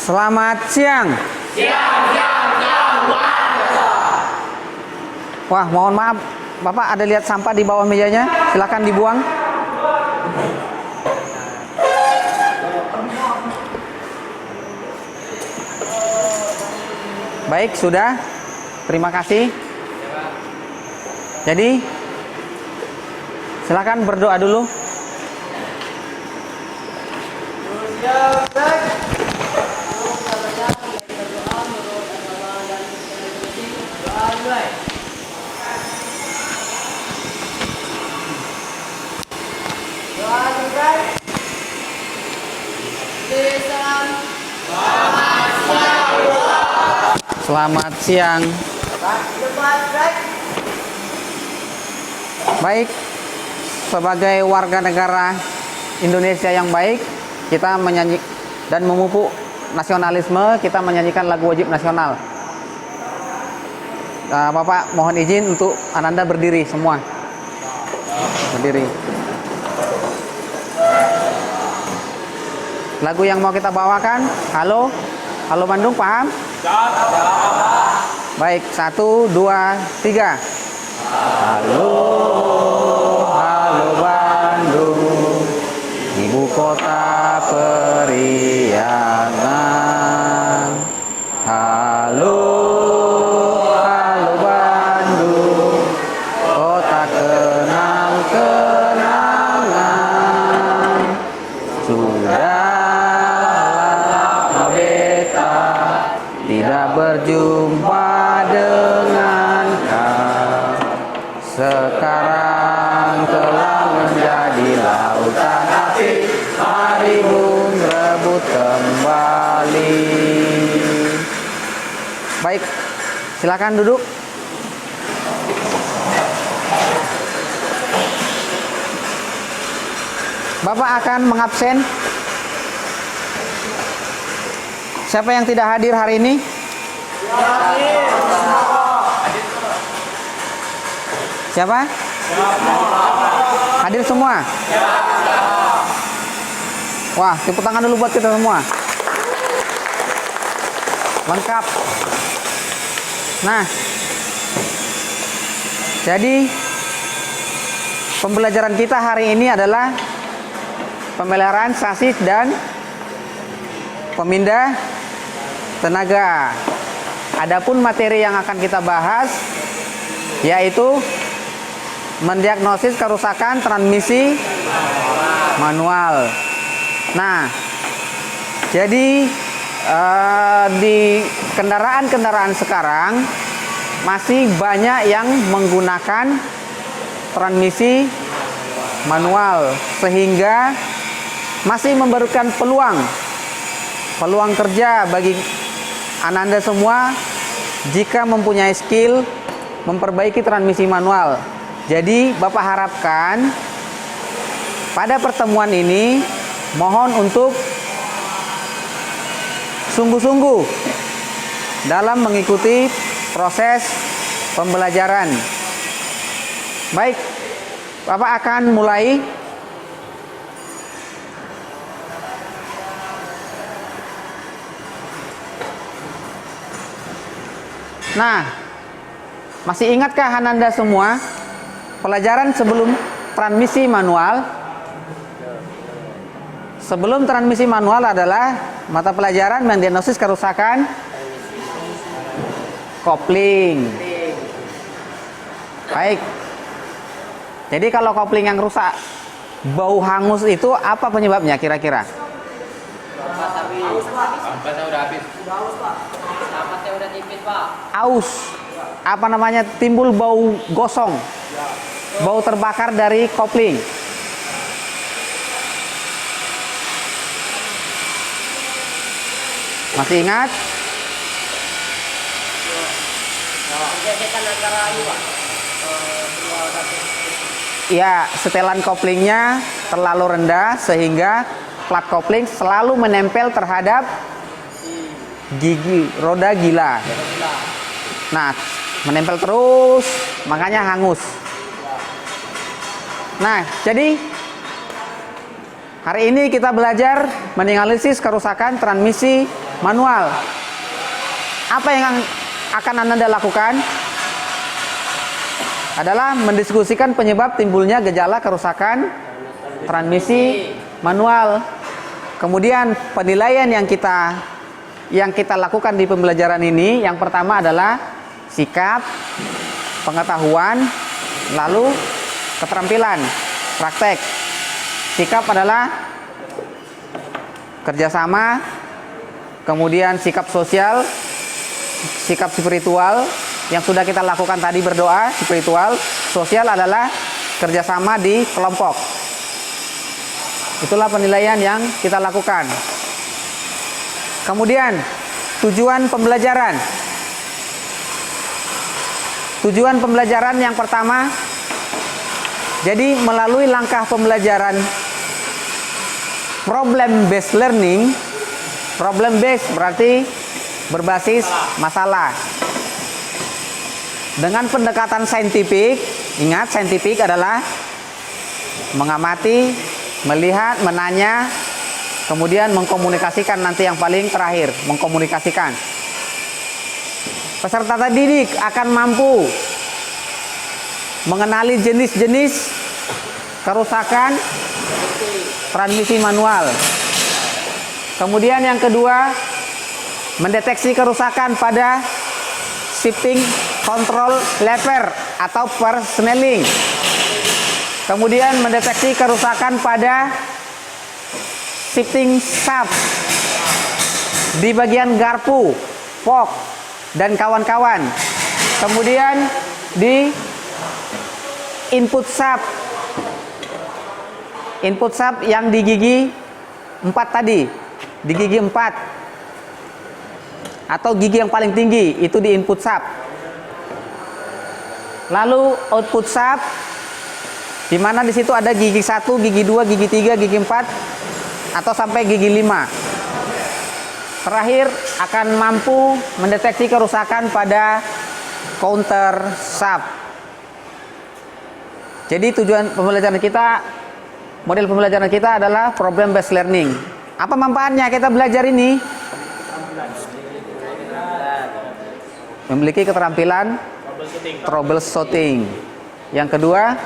Selamat siang. Wah, mohon maaf, Bapak ada lihat sampah di bawah mejanya? Silakan dibuang. Baik, sudah. Terima kasih. Jadi, silakan berdoa dulu. Selamat siang. Baik, sebagai warga negara Indonesia yang baik, kita menyanyi dan memupuk nasionalisme, kita menyanyikan lagu wajib nasional. Bapak mohon izin untuk Ananda berdiri semua. Berdiri. Lagu yang mau kita bawakan, Halo, Halo Bandung, paham? Baik, 1, 2, 3. Halo, halo Bandung, ibu kota periangan. Halo, halo Bandung, kota kenang-kenangan. Sudah lama beta tidak berjumpa dengan kau. Sekarang telah menjadi lautan api, mari bung rebut kembali. Baik, silakan duduk. Bapak akan mengabsen. Siapa yang tidak hadir hari ini? Siapa? Hadir semua? Wah, tepuk tangan dulu buat kita semua. Lengkap. Nah, jadi pembelajaran kita hari ini adalah pemeliharaan sasis dan pemindah tenaga. Adapun materi yang akan kita bahas yaitu mendiagnosis kerusakan transmisi manual. Nah, jadi di kendaraan-kendaraan sekarang masih banyak yang menggunakan transmisi manual, sehingga masih memberikan peluang kerja bagi Ananda semua jika mempunyai skill memperbaiki transmisi manual. Jadi Bapak harapkan pada pertemuan ini mohon untuk sungguh-sungguh dalam mengikuti proses pembelajaran. Baik, Bapak akan mulai. Nah, masih ingatkah Ananda semua pelajaran sebelum transmisi manual? Sebelum transmisi manual adalah mata pelajaran mendiagnosis kerusakan kopling. Baik. Jadi kalau kopling yang rusak, bau hangus itu apa penyebabnya kira-kira? Aus. Apa namanya? Timbul bau gosong. Bau terbakar dari kopling. Masih ingat? Ya, setelan koplingnya terlalu rendah sehingga plat kopling selalu menempel terhadap gigi roda gila. Nah, menempel terus, makanya hangus. Nah, jadi hari ini kita belajar menganalisis kerusakan transmisi manual. Apa yang akan Anda lakukan? Adalah mendiskusikan penyebab timbulnya gejala kerusakan transmisi manual. Kemudian penilaian yang kita lakukan di pembelajaran ini, yang pertama adalah sikap, pengetahuan, lalu keterampilan, praktek. Sikap adalah kerjasama, kemudian sikap sosial, sikap spiritual yang sudah kita lakukan tadi, berdoa, spiritual. Sosial adalah kerjasama di kelompok. Itulah penilaian yang kita lakukan. Kemudian tujuan pembelajaran. Tujuan pembelajaran yang pertama, jadi melalui langkah pembelajaran problem based learning. Problem based berarti berbasis masalah. Dengan pendekatan saintifik, ingat saintifik adalah mengamati, melihat, menanya, kemudian mengkomunikasikan, nanti yang paling terakhir, mengkomunikasikan. Peserta didik akan mampu mengenali jenis-jenis kerusakan transmisi manual. Kemudian yang kedua, mendeteksi kerusakan pada shifting control lever atau persneling. Kemudian mendeteksi kerusakan pada shifting shaft di bagian garpu, fork, dan kawan-kawan. Kemudian di input shaft. Input shaft yang di gigi 4 tadi, di gigi 4 atau gigi yang paling tinggi itu di input shaft. Lalu output shaft, di mana di situ ada gigi 1, gigi 2, gigi 3, gigi 4 atau sampai gigi 5. Terakhir akan mampu mendeteksi kerusakan pada counter shaft. Jadi tujuan pembelajaran kita, model pembelajaran kita adalah problem based learning. Apa manfaatnya kita belajar ini? Memiliki keterampilan troubleshooting. Yang kedua,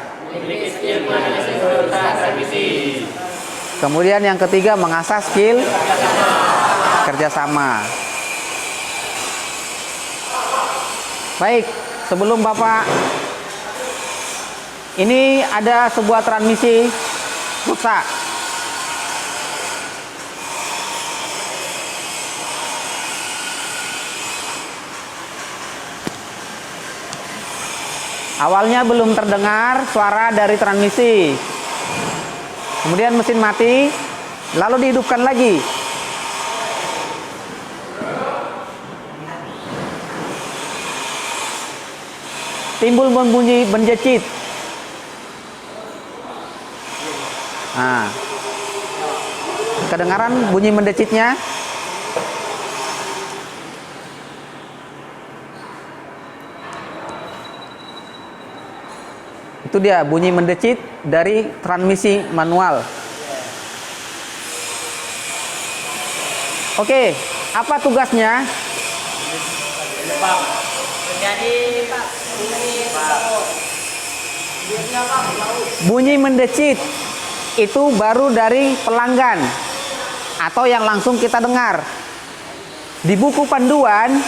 kemudian yang ketiga, mengasah skill kerjasama. Baik, sebelum Bapak, ini ada sebuah transmisi rusak. Awalnya belum terdengar suara dari transmisi. Kemudian mesin mati, lalu dihidupkan lagi. Timbul bunyi menjecit. Nah, kedengaran bunyi mendecitnya? Itu dia bunyi mendecit dari transmisi manual. Oke, apa tugasnya? Bunyi mendecit itu baru dari pelanggan atau yang langsung kita dengar. Di buku panduan,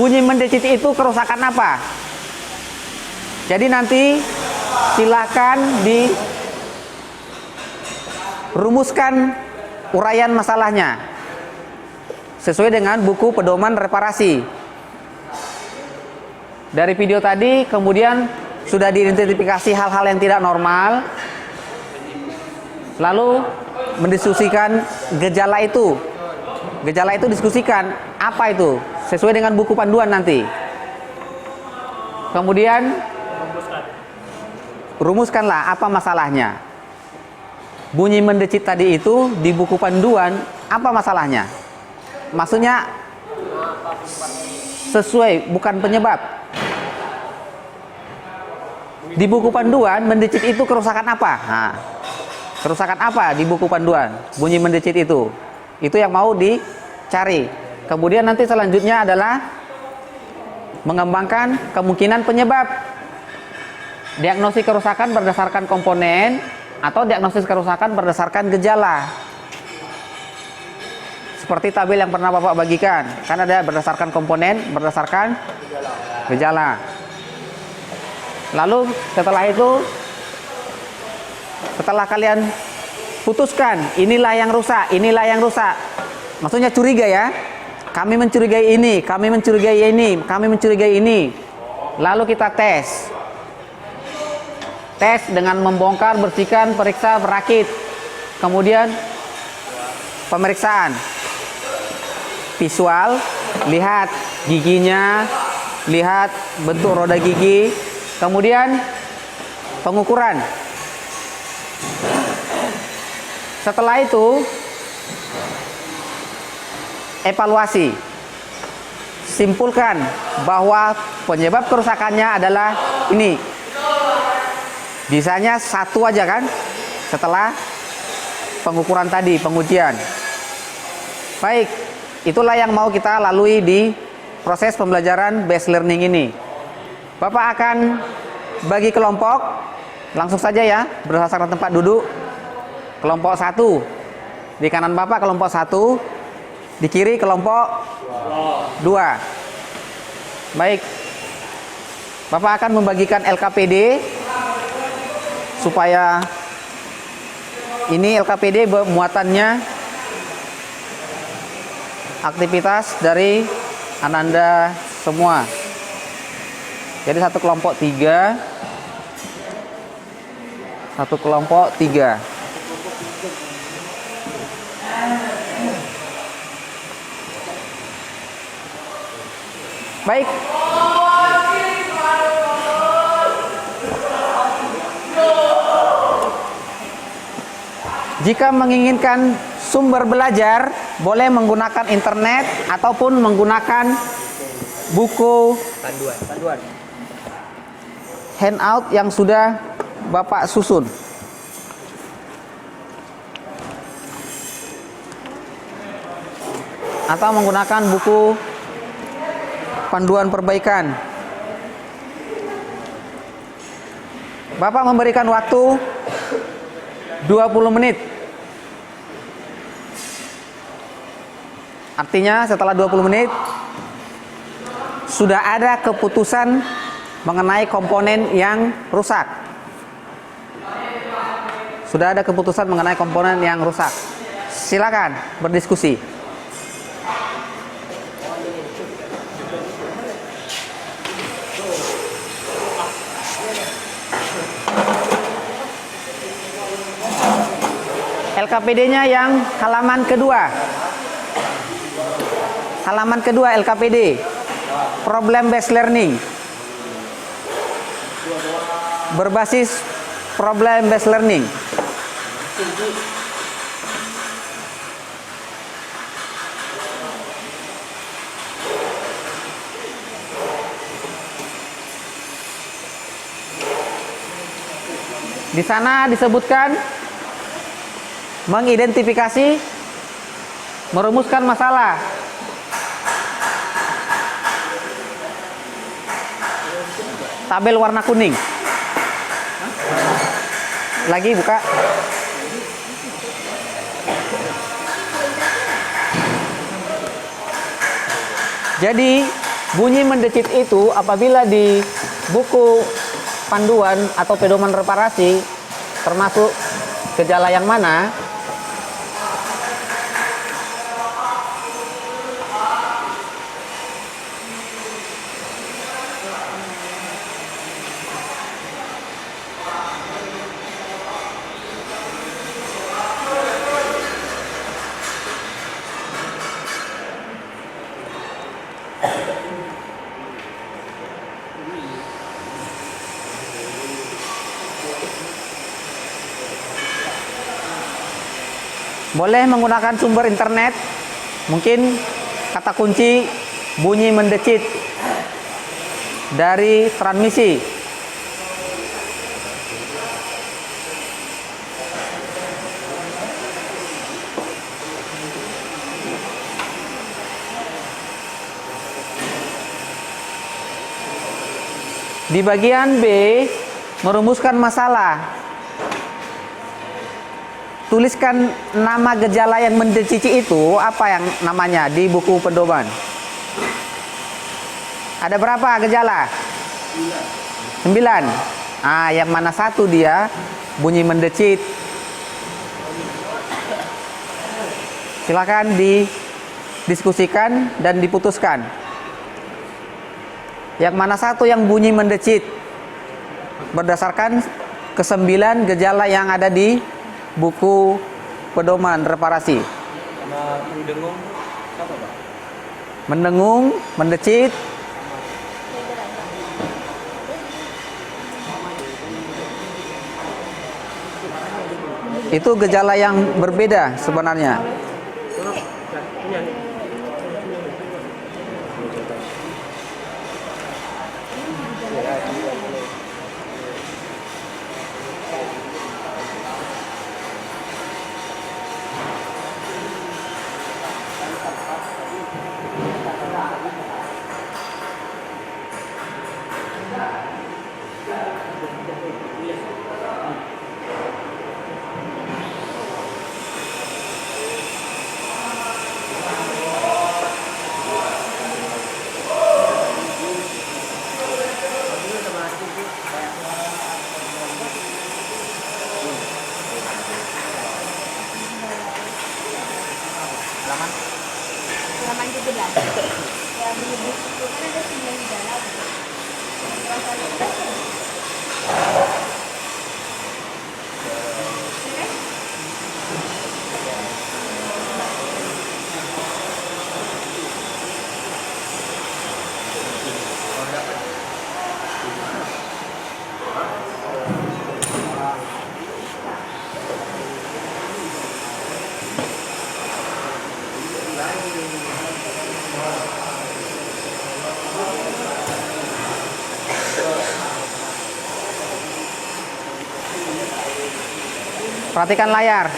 bunyi mendecit itu kerusakan apa? Jadi nanti silakan dirumuskan uraian masalahnya sesuai dengan buku pedoman reparasi. Dari video tadi kemudian sudah diidentifikasi hal-hal yang tidak normal, lalu mendiskusikan gejala itu. Gejala itu diskusikan apa itu sesuai dengan buku panduan nanti. Kemudian rumuskanlah apa masalahnya. Bunyi mendecit tadi itu di buku panduan apa masalahnya? Maksudnya sesuai, bukan penyebab. Di buku panduan mendecit itu kerusakan apa? Nah, kerusakan apa di buku panduan? Bunyi mendecit itu yang mau cari. Kemudian nanti selanjutnya adalah mengembangkan kemungkinan penyebab. Diagnosis kerusakan berdasarkan komponen atau diagnosis kerusakan berdasarkan gejala. Seperti tabel yang pernah Bapak bagikan, kan ada berdasarkan komponen, berdasarkan gejala. Lalu setelah kalian putuskan inilah yang rusak, inilah yang rusak, maksudnya curiga ya, kami mencurigai ini, kami mencurigai ini, kami mencurigai ini, lalu kita tes dengan membongkar, bersihkan, periksa, merakit, kemudian pemeriksaan visual, lihat giginya, lihat bentuk roda gigi, kemudian pengukuran. Setelah itu evaluasi, simpulkan bahwa penyebab kerusakannya adalah ini. Bisanya satu aja kan setelah pengukuran tadi, pengujian. Baik, itulah yang mau kita lalui di proses pembelajaran based learning ini. Bapak akan bagi kelompok, langsung saja ya, berdasarkan tempat duduk. Kelompok 1 di kanan Bapak, kelompok 1 di kiri, kelompok 2. Baik, Bapak akan membagikan LKPD supaya ini LKPD muatannya aktivitas dari Ananda semua. Jadi satu kelompok 3, satu kelompok 3. Baik. Jika menginginkan sumber belajar, boleh menggunakan internet ataupun menggunakan buku panduan handout yang sudah Bapak susun. Atau menggunakan buku panduan perbaikan. Bapak memberikan waktu 20 menit. Artinya setelah 20 menit sudah ada keputusan mengenai komponen yang rusak. Sudah ada keputusan mengenai komponen yang rusak. Silakan berdiskusi. LKPD-nya yang halaman kedua. Halaman kedua LKPD. Problem based learning. Berbasis problem based learning. Di sana disebutkan mengidentifikasi, merumuskan masalah. Tabel warna kuning. Lagi buka. Jadi bunyi mendecit itu apabila di buku panduan atau pedoman reparasi termasuk gejala yang mana, boleh menggunakan sumber internet, mungkin kata kunci bunyi mendecit dari transmisi. Di bagian B, merumuskan masalah. Tuliskan nama gejala yang mendecici itu, apa yang namanya di buku pedoman? Ada berapa gejala? 9. Ah, yang mana satu dia bunyi mendecit? Silakan didiskusikan dan diputuskan. Yang mana satu yang bunyi mendecit? Berdasarkan ke-9 gejala yang ada di buku pedoman reparasi. Mendengung, mendecit. Itu gejala yang berbeda sebenarnya. Halaman 17. Ya, di buku itu kan ada 9 gejala. Perhatikan layar.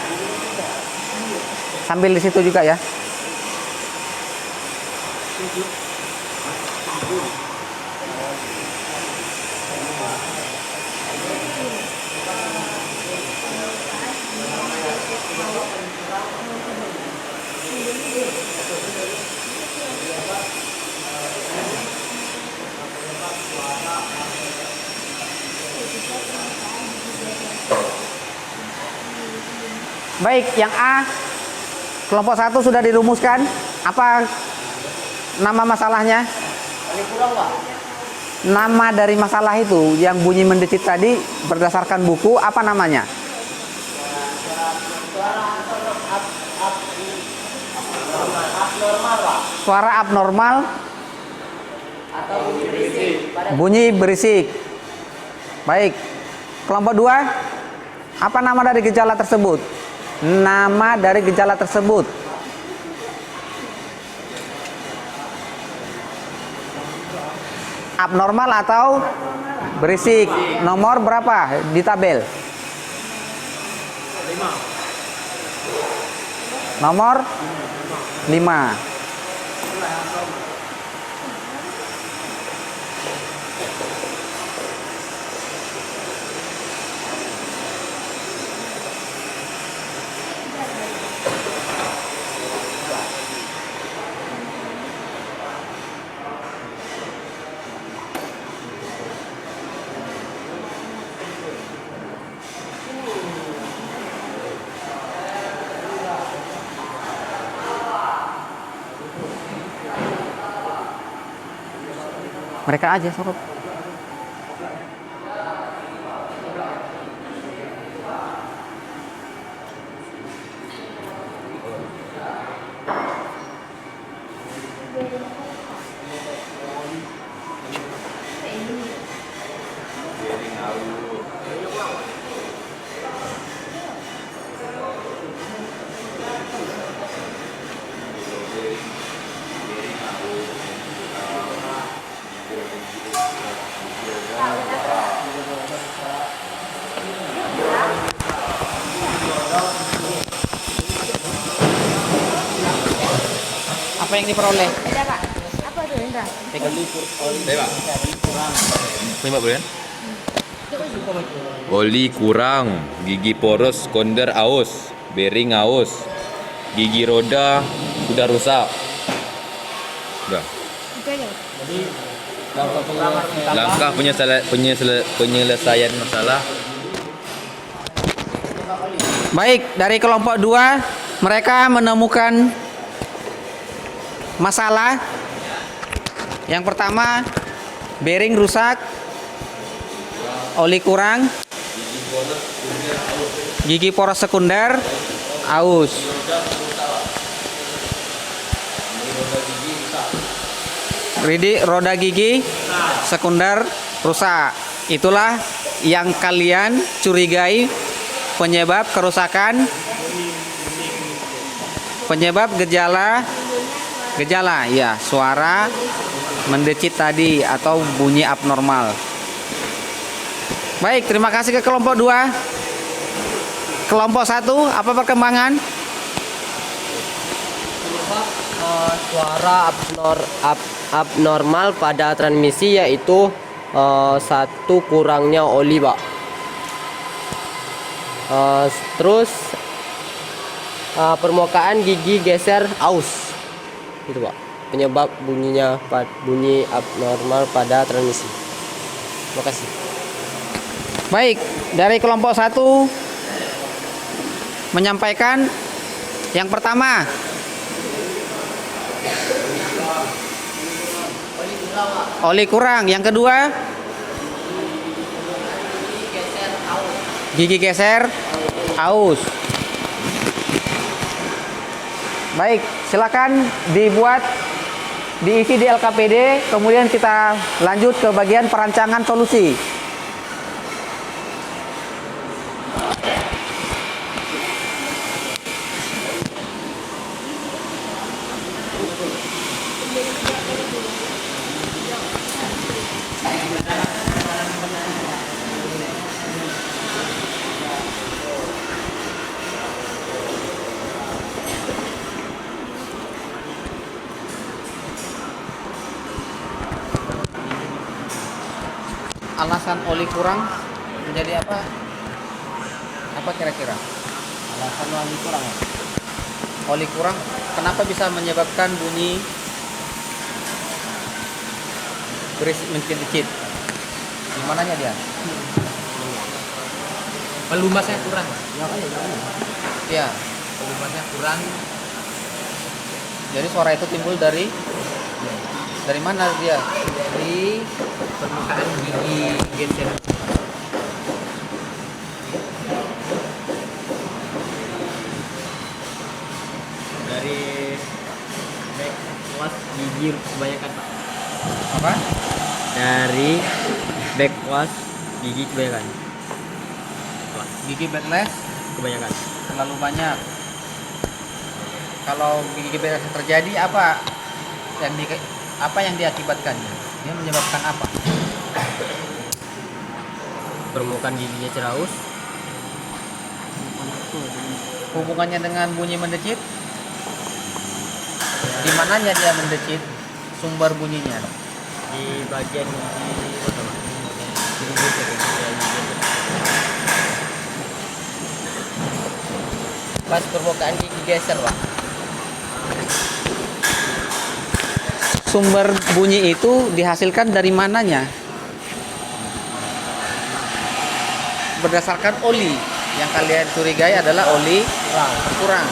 Sambil di situ juga ya. Baik, yang A kelompok 1 sudah dirumuskan. Apa nama masalahnya? Nama dari masalah itu yang bunyi mendecit tadi berdasarkan buku, apa namanya? Suara abnormal Atau bunyi berisik. bunyi berisik. Baik. Kelompok 2, apa nama dari gejala tersebut? Nama dari gejala tersebut. Abnormal atau berisik. Nomor berapa di tabel? Nomor 5. Mereka aja sobat. Apa yang diperoleh? Beda, Pak. Apa tuh, Indra? kira-kira? Lima boleh kan? Oli kurang, gigi poros, konder aus, bearing aus, gigi roda sudah rusak. Udah. Itu aja. Langkah penyelesaian masalah. Baik, dari kelompok 2 mereka menemukan masalah. Yang pertama, bearing rusak, oli kurang, gigi poros sekunder aus. Roda gigi sekunder rusak. Itulah yang kalian curigai penyebab kerusakan, penyebab gejala ya, suara mendecit tadi atau bunyi abnormal. Baik, terima kasih ke kelompok 2. Kelompok 1, apa perkembangan? Suara abnormal pada transmisi, yaitu satu kurangnya oli, Pak. Terus permukaan gigi geser aus, gitu, Pak. Penyebab bunyi abnormal pada transmisi. Terima kasih. Baik, dari kelompok 1 menyampaikan yang pertama, oli kurang. Yang kedua, gigi geser aus. Baik, silakan diisi di LKPD, kemudian kita lanjut ke bagian perancangan solusi. Alasan oli kurang menjadi apa? Apa kira-kira? Alasan oli kurang. Oli kurang, kenapa bisa menyebabkan bunyi berisik mencit-cit? Di mananya dia? Pelumasnya kurang. Ya, Pelumasnya kurang. jadi suara itu timbul dari mana dia? Di permukaan gigi geser. Dari backwash gigi kebanyakan, Pak. Apa? Dari backwash gigi kebanyakan. Pak, Gigi backlash kebanyakan. terlalu banyak. Kalau gigi backlash terjadi, apa yang diakibatkannya? Dia menyebabkan apa? Permukaan giginya ceraus. Hubungannya dengan bunyi mendecit? Di mananya dia mendecit? Sumber bunyinya? Di bagian gigi apa, Pak? Gigi geser, pas permukaan gigi geser, Pak. Sumber bunyi itu dihasilkan dari mananya? Berdasarkan oli yang kalian curigai adalah oli kurang.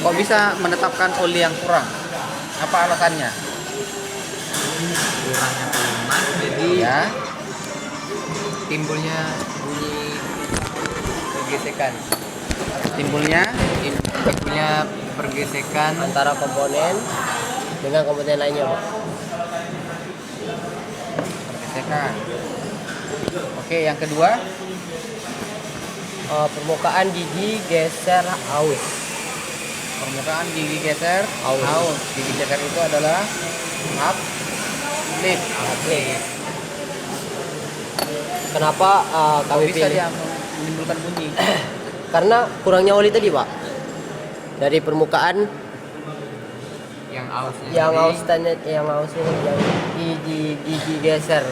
Kok bisa menetapkan oli yang kurang? Apa alasannya? Kurangnya pelumas, jadi Ya, timbulnya bunyi pergesekan. timbulnya Pergesekan antara komponen dengan komponen lainnya, Pak. pergesekan. Oke, yang kedua, Permukaan gigi geser aus. permukaan gigi geser Aus. aus. Gigi geser itu adalah uplift. Kenapa Kok kami bisa pilih? dia menimbulkan bunyi? Karena kurangnya oli tadi, Pak. Dari permukaan Yang aus. Yang aus tanya, yang aus ini yang gigi geser.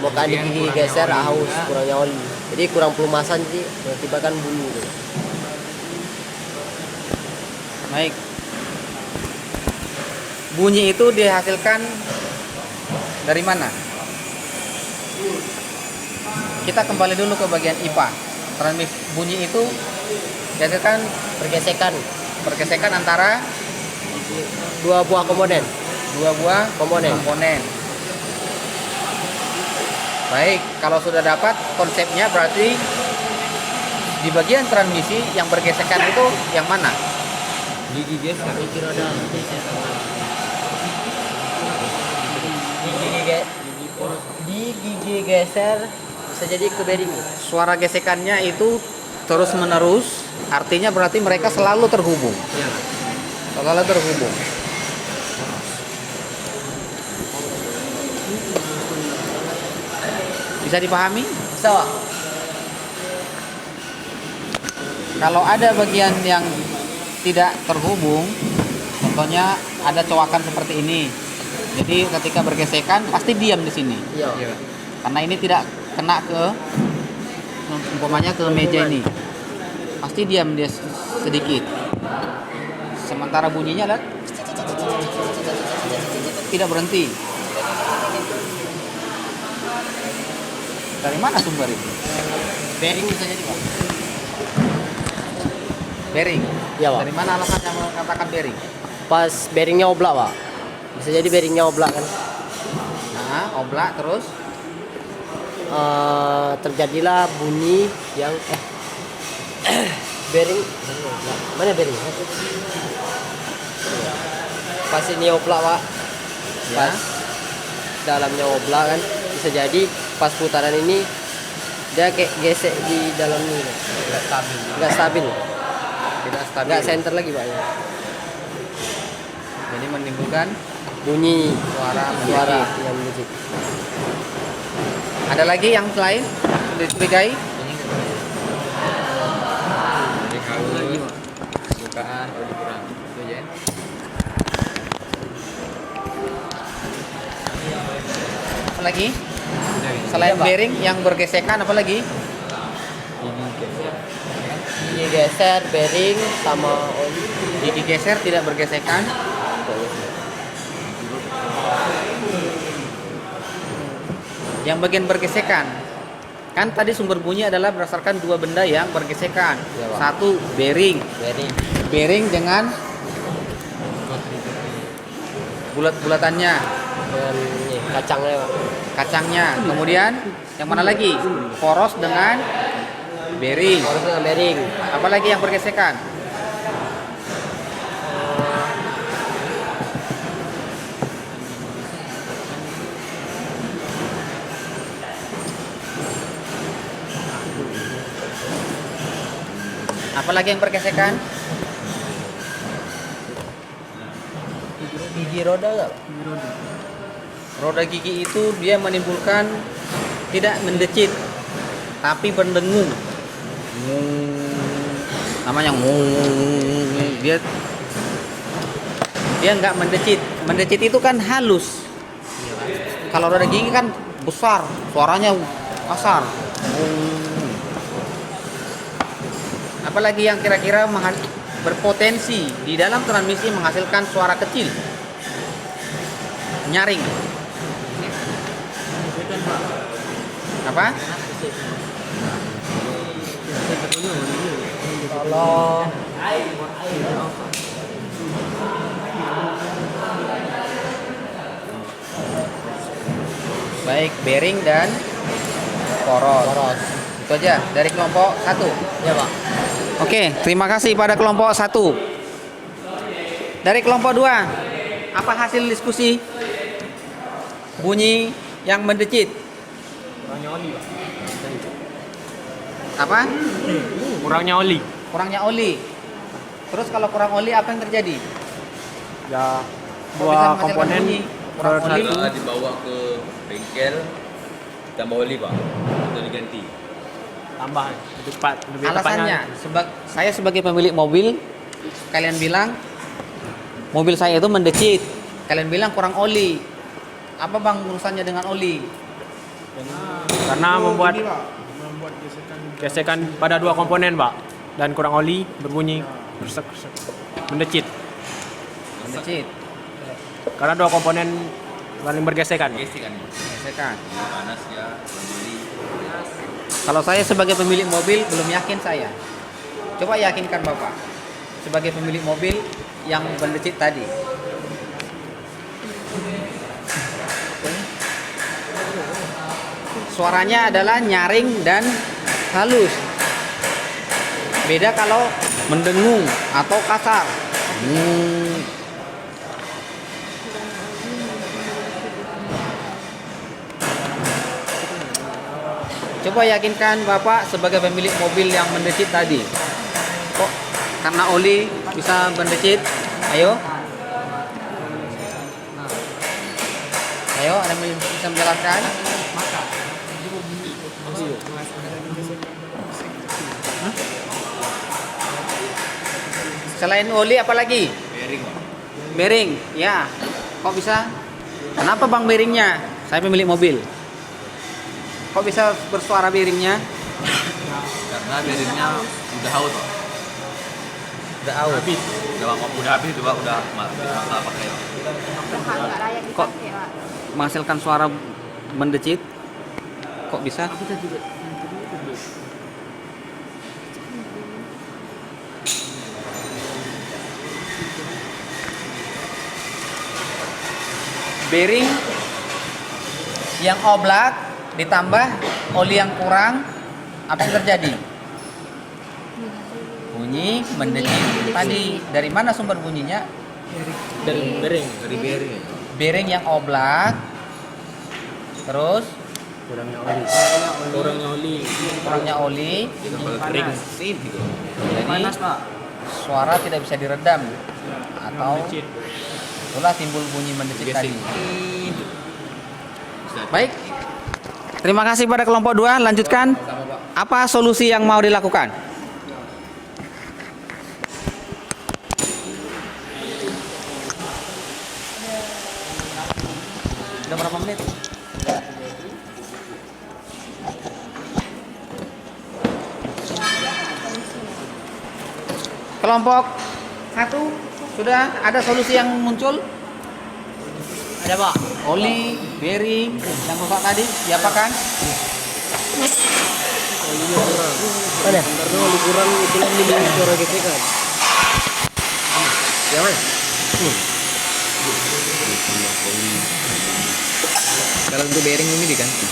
Bukan di gigi geser, aus, kurangnya oli. Jadi kurang pelumasan sih, mengakibatkan bunyi. Baik. Bunyi itu dihasilkan dari mana? Kita kembali dulu ke bagian IPA. Transmisi bunyi itu dihasilkan pergesekan antara Dua buah komponen. dua buah Komponen. Baik, kalau sudah dapat konsepnya berarti di bagian transmisi yang bergesekan itu yang mana? Gigi geser. Di gigi geser bisa jadi ke bearing. Suara gesekannya itu terus menerus, artinya berarti mereka selalu terhubung. Selalu terhubung. Bisa dipahami? Bisa, Pak? Kalau ada bagian yang tidak terhubung, contohnya ada cowakan seperti ini. Jadi ketika bergesekan pasti diam di sini. Iya. Karena ini tidak kena ke umpamanya ke meja ini. Pasti diam dia sedikit. Sementara bunyinya lihat tidak berhenti. Dari mana sumber itu? Bearing bisa jadi, Pak. Bearing. Iya, Pak. Dari mana alasannya mengatakan bearing? Pas bearingnya oblak, Pak. Bisa jadi bearingnya oblak kan. Nah, oblak terus Terjadilah bunyi yang bearing mana bearing? Pas ini oblak, Pak. ya. Pas dalamnya oblak kan, bisa jadi pas putaran ini dia kayak gesek di dalam ini. Tidak stabil. Nggak stabil. Tidak stabil. Nggak center lagi, Pak. Jadi menimbulkan Bunyi suara suara menjadi. yang melejit. Ada lagi yang lain dicurigai? Jadi halus. Bukaan oli kurang. Itu ya. Apa lagi? Selain bearing yang bergesekan apa lagi? Gigi geser. Gigi geser, bearing sama oli. Gigi geser tidak bergesekan. Yang bagian bergesekan, kan tadi sumber bunyi adalah berdasarkan dua benda yang bergesekan. Ya, Pak. Satu bearing, Bearing dengan bulat-bulatannya, dengan ini, kacangnya, Pak. kacangnya. Kemudian yang mana lagi? Poros dengan bearing. Harus dengan bearing. Apalagi yang bergesekan? Apalagi yang bergesekan? Gigi roda nggak? Roda gigi itu dia menimbulkan tidak mendecit, tapi berdengung. Namanya ngung. Dia nggak mendecit. Mendecit itu kan halus. Kalau roda gigi kan besar, suaranya kasar. Apalagi yang kira-kira berpotensi di dalam transmisi menghasilkan suara kecil, nyaring. Apa? Kalau Baik bearing dan poros. Itu aja dari kelompok 1. ya, Pak. Oke, terima kasih pada kelompok 1. Dari kelompok 2, apa hasil diskusi? Bunyi yang mendecit. Apa? Kurangnya oli. Kurangnya oli. Terus kalau kurang oli apa yang terjadi? Ya, Kok bisa dua menghasilkan komponen bunyi? Kurang oli. Setelah dibawa ke bengkel, tambah oli pak, atau diganti. tambah lebih tepat, lebih Alasannya, tepatnya. saya sebagai pemilik mobil, kalian bilang mobil saya itu mendecit. Kalian bilang kurang oli. Apa bang urusannya dengan oli? Karena membuat gesekan pada dua komponen, Pak. Dan kurang oli, berbunyi, mendecit. Mendecit. Karena dua komponen saling bergesekan. Gesekan. Gesekan. Panas ya, beli. Kalau saya sebagai pemilik mobil belum yakin saya. Coba yakinkan Bapak sebagai pemilik mobil yang mendecit tadi. Suaranya adalah nyaring dan halus. Beda kalau mendengung atau kasar. Coba yakinkan Bapak sebagai pemilik mobil yang mendecit tadi. Kok karena oli bisa mendecit? Ayo. Ayo, ada yang bisa menjelaskan? Hah? Selain oli apa lagi? Bearing, Pak. Bearing, ya. Kok bisa? Kenapa bang bearingnya? Saya pemilik mobil. Kok bisa bersuara bearingnya? Karena bearingnya udah haus, Pak. Udah aus. Udah habis juga udah masalah pakai. Udah nggak layak Kok? dipakai, Pak. Menghasilkan suara mendecit? Kok bisa? Bearing yang oblak ditambah oli yang kurang, apa yang terjadi? Bunyi mendecit tadi. Dari mana sumber bunyinya? Dari bearing. Dari bearing. Bearing yang oblak, terus Kurangnya oli. kurangnya oli, Kalau kering sih gitu. jadi suara tidak bisa diredam atau Mendecit. itulah timbul bunyi mendecit tadi. Gitu. Baik, terima kasih pada kelompok 2. Lanjutkan. Apa solusi yang mau dilakukan? Udah berapa menit? Kelompok 1 sudah ada solusi yang muncul? Ada, Pak. Oli, bearing, yang rusak tadi, diapakan? Mana? Karena oli kurang itulah ini suara gesekan. Yang mana? Kalau untuk bearing ini diganti.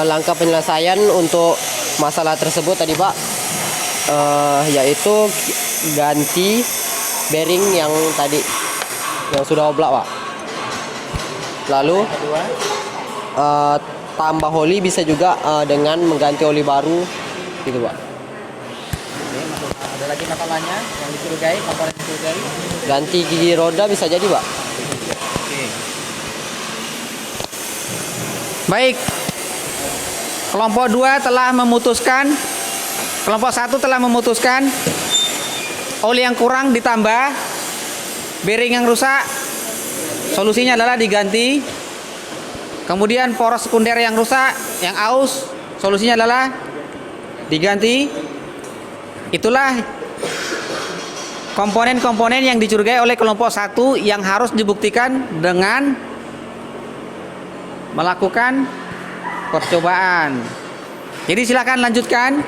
Langkah penyelesaian untuk masalah tersebut tadi, Pak, yaitu ganti bearing yang tadi yang sudah oblak, Pak. Lalu tambah oli bisa juga dengan mengganti oli baru gitu, Pak. Oke, ada lagi masalahnya yang dicurigai, komponen dicurigai? Ganti gigi roda bisa jadi, Pak. Oke. Baik. Kelompok 2 telah memutuskan, kelompok 1 telah memutuskan oli yang kurang ditambah, bearing yang rusak, solusinya adalah diganti. Kemudian poros sekunder yang rusak, yang aus, solusinya adalah diganti. Itulah komponen-komponen yang dicurigai oleh kelompok 1 yang harus dibuktikan dengan melakukan percobaan. Jadi silakan lanjutkan.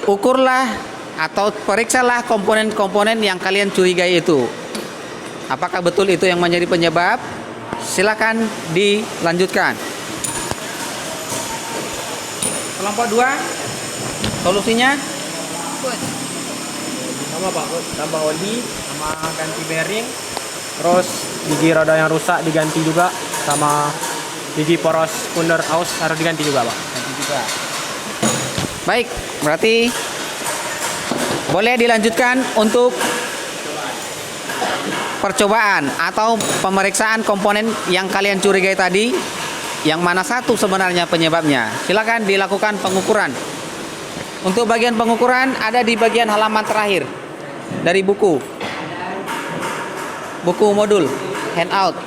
Ukurlah atau periksalah komponen-komponen yang kalian curigai itu. Apakah betul itu yang menjadi penyebab? Silakan dilanjutkan. Kelompok 2 solusinya Sama, Pak. Tambah oli, sama ganti bearing. Terus gigi roda yang rusak diganti juga, sama gigi poros kunder aus harus diganti juga, Pak. nanti juga. Baik, berarti boleh dilanjutkan untuk percobaan atau pemeriksaan komponen yang kalian curigai tadi, yang mana satu sebenarnya penyebabnya. Silakan dilakukan pengukuran. Untuk bagian pengukuran ada di bagian halaman terakhir dari buku. Buku modul, handout.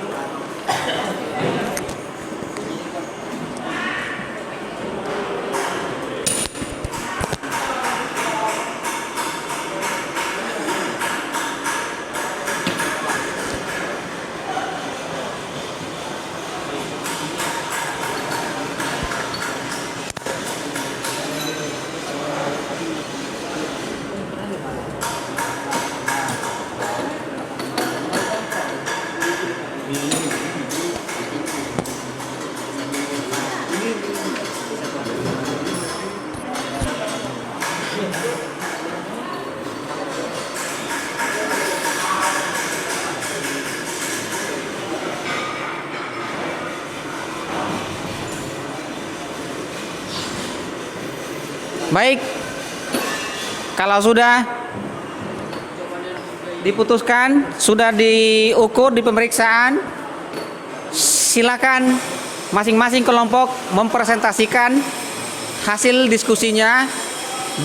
Baik, kalau sudah diputuskan, sudah diukur di pemeriksaan, silakan masing-masing kelompok mempresentasikan hasil diskusinya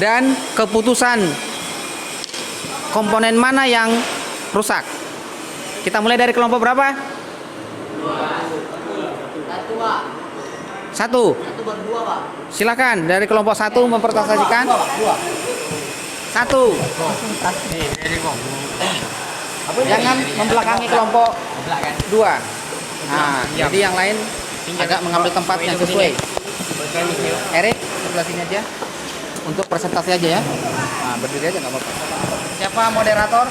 dan keputusan komponen mana yang rusak. Kita mulai dari kelompok berapa? Satu. Silakan dari kelompok satu mempresentasikan. Satu. Jangan membelakangi kelompok dua. Nah, jadi yang lain agak mengambil tempat yang sesuai. Erik, sebelah sini aja. Untuk presentasi aja ya. Nah, berdiri aja nggak apa-apa. Siapa moderator?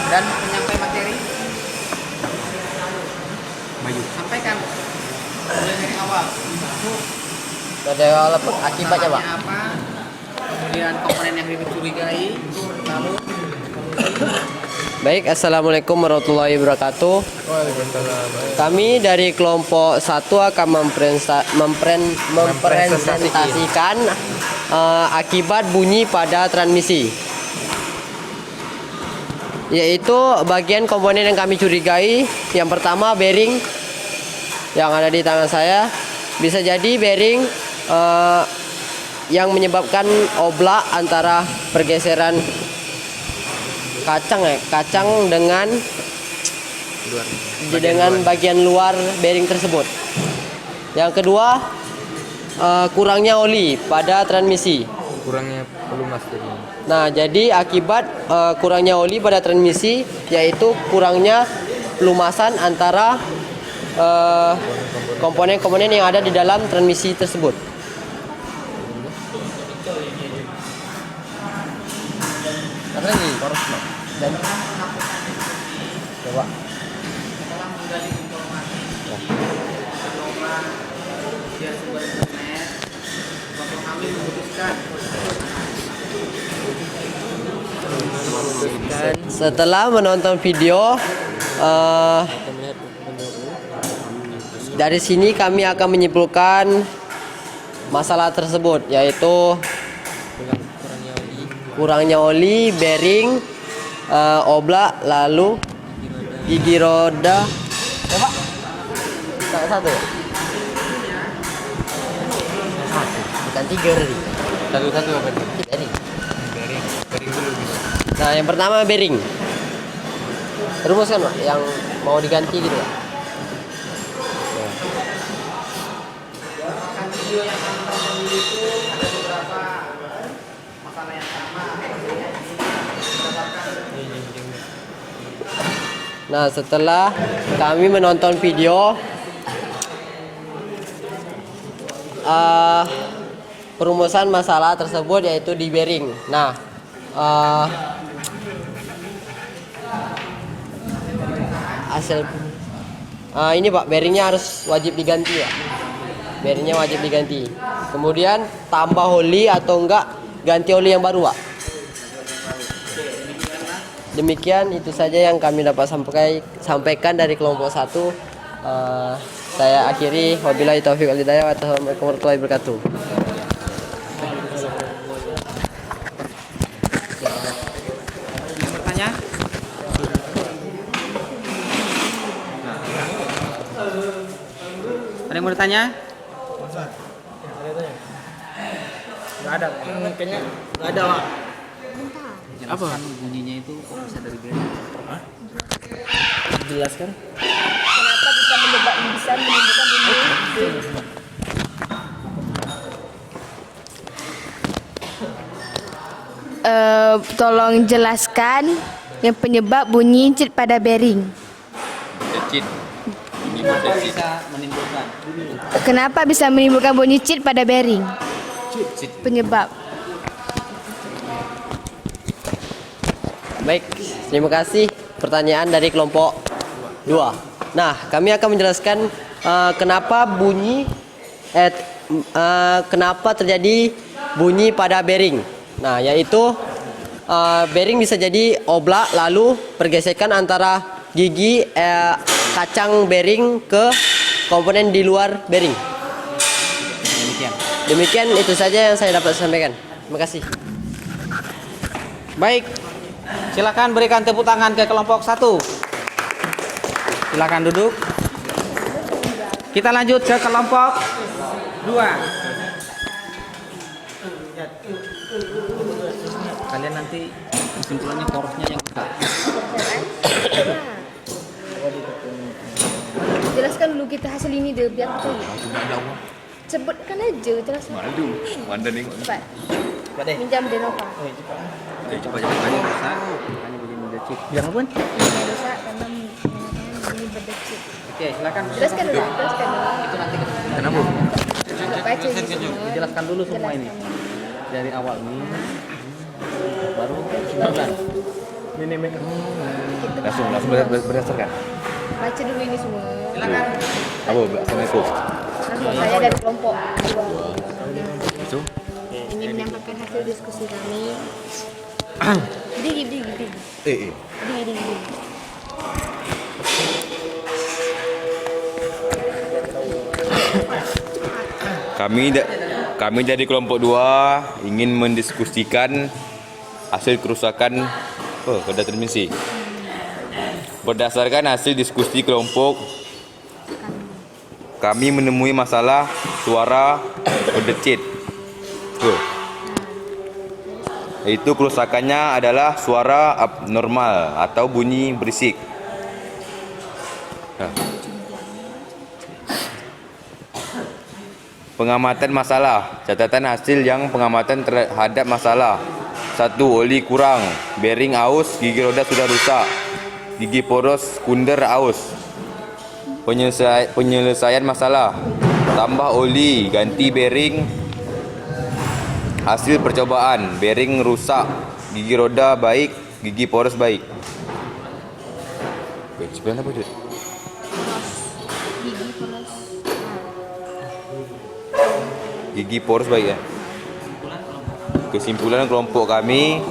Dan penyampai materi? Sampaikan. Mulai dari awal. Dari awal akibatnya, Pak. Masalahnya apa? Kemudian komponen yang dicurigai, lalu Baik, assalamualaikum warahmatullahi wabarakatuh. Kami dari kelompok 1 akan mempresentasikan akibat bunyi pada transmisi, yaitu bagian komponen yang kami curigai. Yang pertama, bearing yang ada di tangan saya. Bisa jadi bearing yang menyebabkan oblak antara pergeseran kacang dengan bagian luar bearing tersebut. Yang kedua, kurangnya oli pada transmisi. Kurangnya pelumas tadi. Nah, jadi akibat kurangnya oli pada transmisi yaitu kurangnya pelumasan antara komponen-komponen yang ada di dalam transmisi tersebut. Apa lagi? Dan coba. setelah menggali informasi dia sebuah internet, Bapak kami memutuskan Setelah menonton video, dari sini kami akan menyimpulkan masalah tersebut, yaitu kurangnya oli, bearing, oblak, lalu gigi roda. Coba satu. Bukan tiga tadi. Satu-satu apa nih? Tadi. Bearing dulu gitu. Nah, yang pertama bearing. Rumuskan, Pak, yang mau diganti gitu, Pak. video yang kami tonton dulu itu ada beberapa masalah yang sama. Nah, setelah kami menonton video, perumusan masalah tersebut yaitu di bearing. Nah, hasil ini, Pak, bearingnya harus wajib diganti, ya. Bearingnya wajib diganti. Kemudian tambah oli atau enggak ganti oli yang baru, Pak. Demikian itu saja yang kami dapat sampaikan dari kelompok 1. Saya akhiri, wabillahi taufiq wal hidayah, wassalamualaikum warahmatullahi wabarakatuh. Bertanya? Ada yang mau bertanya? Nggak ada. Kayaknya nggak ada, Pak. Jelaskan bunyinya itu kok bisa dari bering. Jelaskan. Kenapa bisa menimbulkan bunyi? Tolong jelaskan yang penyebab bunyi cit pada bearing. Decit. Bunyi berdecit. Bisa menimbulkan. Kenapa bisa menimbulkan bunyi cit pada bearing? Cit. Penyebab. Baik, terima kasih pertanyaan dari kelompok 2. Nah, kami akan menjelaskan kenapa kenapa terjadi bunyi pada bearing. Nah, yaitu bearing bisa jadi oblak lalu pergesekan antara gigi kacang bearing ke komponen di luar bearing. Demikian itu saja yang saya dapat sampaikan. Terima kasih. Baik. Silakan berikan tepuk tangan ke kelompok 1. Silakan duduk. Kita lanjut ke kelompok 2. Kalian nanti kesimpulannya porosnya yang besar. Jelaskan dulu kita hasil ini deh biar kita sebutkan aja jelaskan. Madu. Mana nih? Cepat. Minjam Denova. Coba jangan Rusak, makanya begini berdecit. Bilang apa? Bunyi rusak karena menggunakan bunyi berdecit. Oke, silakan. Jelaskan dulu. Jelaskan dulu. Itu nanti Kenapa? Baca di semua. dijelaskan dulu semua ini. Dari awal nih. Baru 19. Langsung berdasarkan. Baca dulu ini semua. Silakan. Apa? Assalamualaikum. Langsung saya dari kelompok 2. Itu? Ingin menyampaikan hasil diskusi kami. Digi. Digi. Kami dari kelompok 2 ingin mendiskusikan hasil kerusakan pada transmisi. Berdasarkan hasil diskusi kelompok, kami menemui masalah suara berdecit. Itu kerusakannya adalah suara abnormal atau bunyi berisik. Pengamatan masalah. Catatan hasil yang pengamatan terhadap masalah. 1. Oli kurang, bearing aus, gigi roda sudah rusak, gigi poros kunder aus. Penyelesaian masalah. Tambah oli, ganti bearing. Hasil percobaan, bearing rusak, gigi roda baik, gigi poros baik. Sebenarnya apa itu? Gigi poros baik ya. Kesimpulan kelompok kami,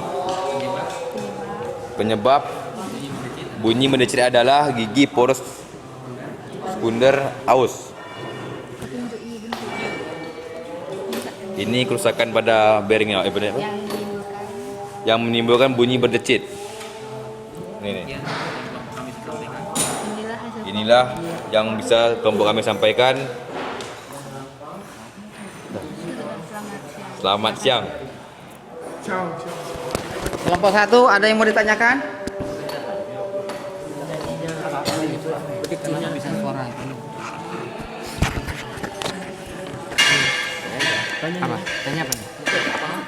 penyebab bunyi mendecit adalah gigi poros sekunder aus. Ini kerusakan pada bearing yang menimbulkan bunyi berdecit. Ini. Inilah yang bisa kelompok kami sampaikan. Selamat siang. Kelompok 1 ada yang mau ditanyakan? Bisa suara itu. Apa? Tanya apa nih?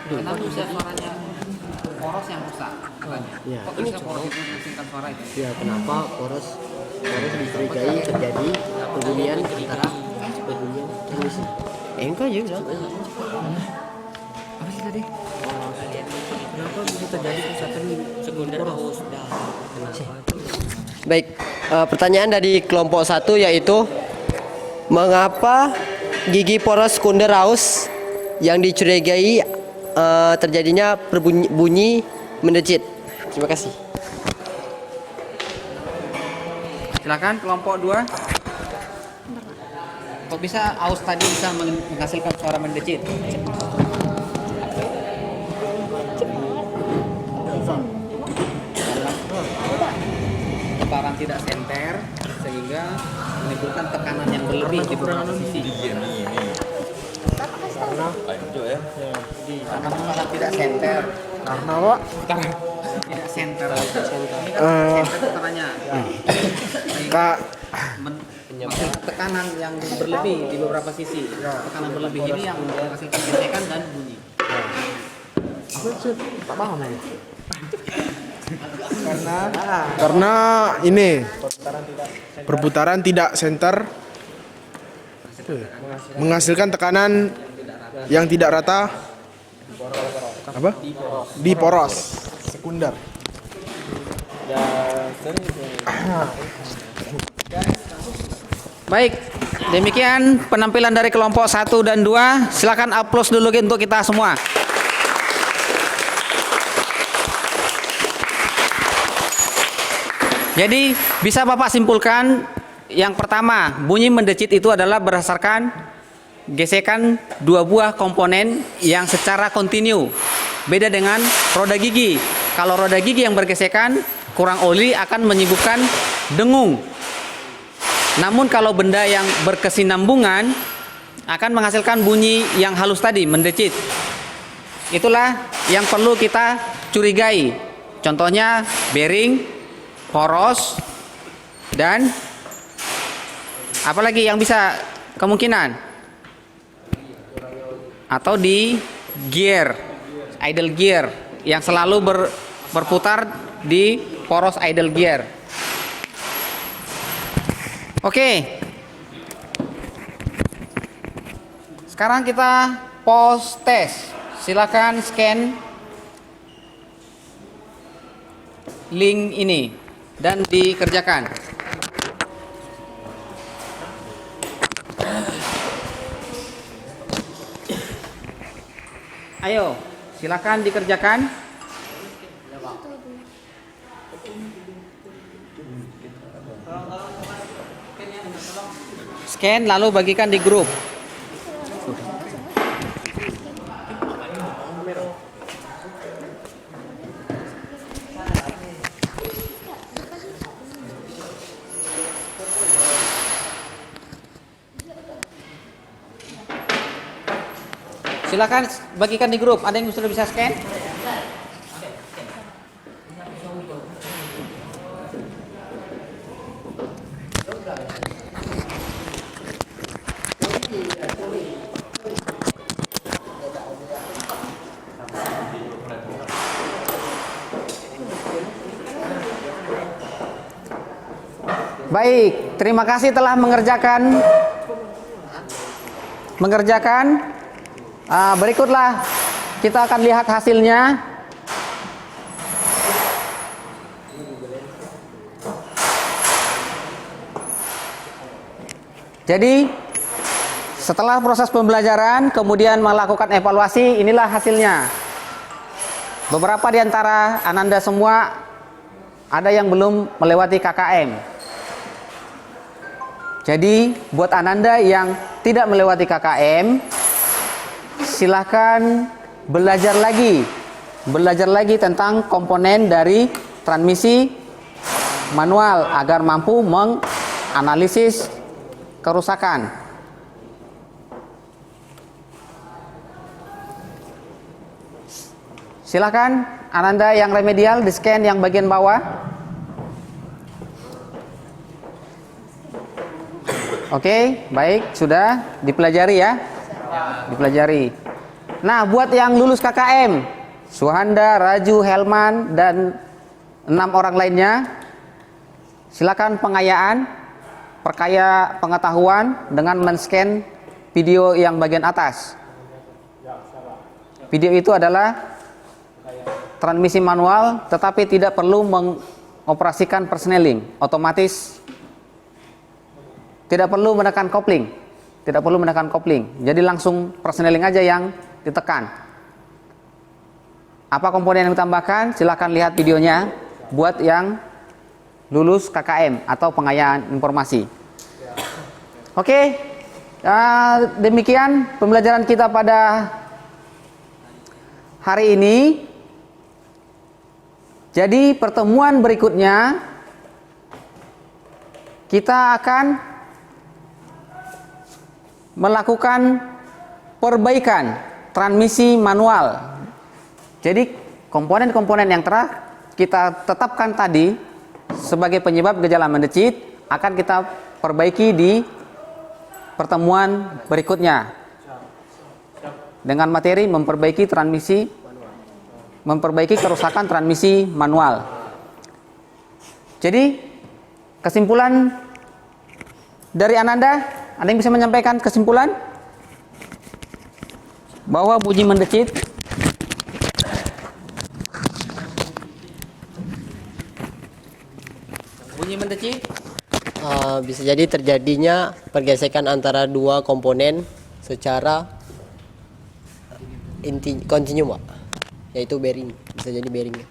Kenapa bisa suaranya poros yang rusak katanya? Ya, Kok bisa poros itu menghasilkan suara itu? Ya, kenapa poros dicurigai terjadi perbunyian antara perbunyian transmisi? Enggak juga. Apa sih tadi? Kenapa bisa terjadi kerusakan sekunder aus? Baik, pertanyaan dari kelompok 1 yaitu mengapa gigi poros sekunder aus yang dicurigai terjadinya bunyi mendecit? Terima kasih. Silakan kelompok 2. Kok bisa aus tadi bisa menghasilkan suara mendecit? Tebaran tidak senter sehingga menimbulkan tekanan yang berlebih di beberapa sisi. Ini. Lanjut ya. Di Karena tidak center. Karena Pak Tidak center. Ini kan center tekanannya. Kak Masih tekanan yang berlebih di beberapa sisi. Tekanan berlebih ini yang menghasilkan gesekan dan bunyi. tak paham ya. Karena ini perputaran tidak center menghasilkan tekanan yang tidak rata apa? Di poros sekunder. Baik, demikian penampilan dari kelompok 1 dan 2. Silakan aplaus dulu untuk kita semua. Jadi bisa Bapak simpulkan, yang pertama, bunyi mendecit itu adalah berdasarkan gesekan dua buah komponen yang secara kontinu. Beda dengan roda gigi. Kalau roda gigi yang bergesekan, kurang oli akan menyebabkan dengung. Namun kalau benda yang berkesinambungan akan menghasilkan bunyi yang halus tadi, mendecit. Itulah yang perlu kita curigai. Contohnya bearing, poros, dan apalagi yang bisa kemungkinan, atau di gear, idle gear yang selalu berputar di poros idle gear. Oke, sekarang kita pause tes. Silakan scan link ini dan dikerjakan. Ayo, silakan dikerjakan. Scan lalu bagikan di grup. Silakan bagikan di grup. Ada yang sudah bisa scan? Baik, terima kasih telah mengerjakan. Berikutlah kita akan lihat hasilnya. Jadi setelah proses pembelajaran kemudian melakukan evaluasi, inilah hasilnya. Beberapa di antara Ananda semua ada yang belum melewati KKM. Jadi buat Ananda yang tidak melewati KKM, silahkan belajar lagi tentang komponen dari transmisi manual agar mampu menganalisis kerusakan. Silahkan Ananda yang remedial di scan yang bagian bawah. Oke, baik, sudah dipelajari ya. Dipelajari. Nah, buat yang lulus KKM, Suhanda, Raju, Helman, dan 6 orang lainnya, silakan perkaya pengetahuan dengan men-scan video yang bagian atas. Video itu adalah transmisi manual, tetapi tidak perlu mengoperasikan persneling, otomatis. Tidak perlu menekan kopling. Jadi langsung persneling aja yang ditekan. Apa komponen yang ditambahkan? Silakan lihat videonya buat yang lulus KKM atau pengayaan informasi. Oke, demikian pembelajaran kita pada hari ini. Jadi pertemuan berikutnya kita akan melakukan perbaikan transmisi manual. Jadi komponen-komponen yang telah kita tetapkan tadi sebagai penyebab gejala mendecit akan kita perbaiki di pertemuan berikutnya dengan materi memperbaiki kerusakan transmisi manual. Jadi kesimpulan dari Ananda, ada yang bisa menyampaikan kesimpulan bahwa bunyi mendecit Bisa jadi terjadinya pergesekan antara dua komponen secara kontinum, Pak. Yaitu bearing, bisa jadi bearingnya.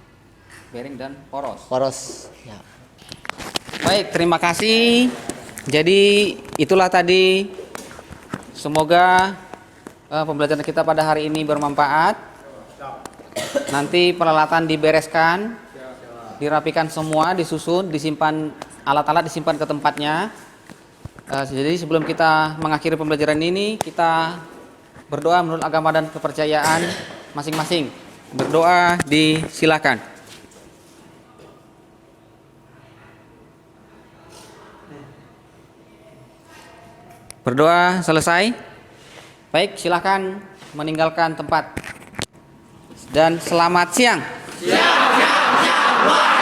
bearing dan poros. Poros. Ya. Baik, terima kasih. Jadi itulah tadi, semoga pembelajaran kita pada hari ini bermanfaat. Nanti peralatan dibereskan, dirapikan semua, disusun, disimpan, alat-alat disimpan ke tempatnya. Jadi sebelum kita mengakhiri pembelajaran ini, kita berdoa menurut agama dan kepercayaan masing-masing. Berdoa disilakan. Berdoa selesai. Baik, silakan meninggalkan tempat. Dan selamat siang. Siang.